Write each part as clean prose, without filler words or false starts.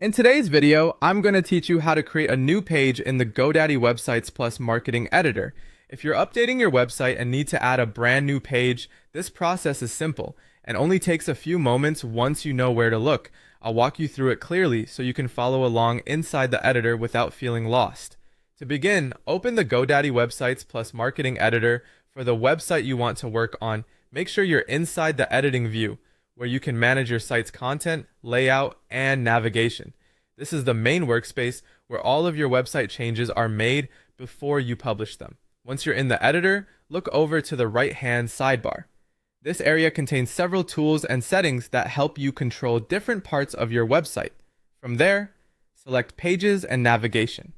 In today's video, I'm going to teach you how to create a new page in the GoDaddy Websites Plus Marketing Editor. If you're updating your website and need to add a brand new page, this process is simple and only takes a few moments once you know where to look. I'll walk you through it clearly so you can follow along inside the editor without feeling lost. To begin, open the GoDaddy Websites Plus Marketing Editor for the website you want to work on. Make sure you're inside the editing view, where you can manage your site's content, layout, and navigation. This is the main workspace where all of your website changes are made before you publish them. Once you're in the editor, look over to the right-hand sidebar. This area contains several tools and settings that help you control different parts of your website. From there, select Pages and Navigation.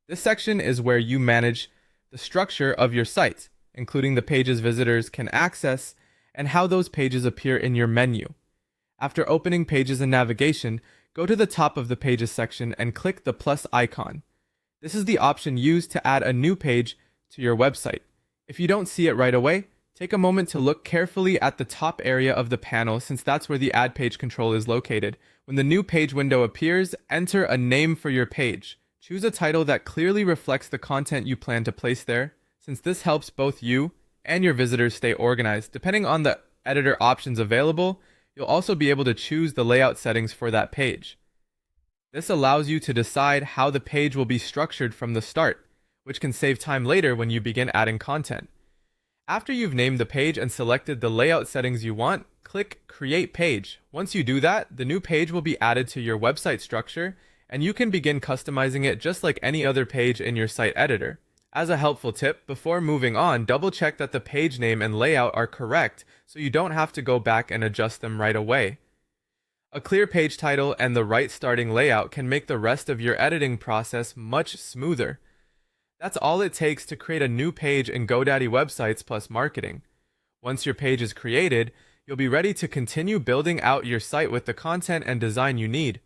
This section is where you manage the structure of your site, including the pages visitors can access and how those pages appear in your menu. After opening Pages and Navigation, go to the top of the Pages section and click the plus icon. This is the option used to add a new page to your website. If you don't see it right away, take a moment to look carefully at the top area of the panel, since that's where the Add Page control is located. When the new page window appears, enter a name for your page. Choose a title that clearly reflects the content you plan to place there, since this helps both you and your visitors stay organized. Depending on the editor options available, you'll also be able to choose the layout settings for that page. This allows you to decide how the page will be structured from the start, which can save time later when you begin adding content. After you've named the page and selected the layout settings you want, click Create Page. Once you do that, the new page will be added to your website structure, and you can begin customizing it just like any other page in your site editor. As a helpful tip, before moving on, double check that the page name and layout are correct so you don't have to go back and adjust them right away. A clear page title and the right starting layout can make the rest of your editing process much smoother. That's all it takes to create a new page in GoDaddy Websites Plus Marketing. Once your page is created, you'll be ready to continue building out your site with the content and design you need.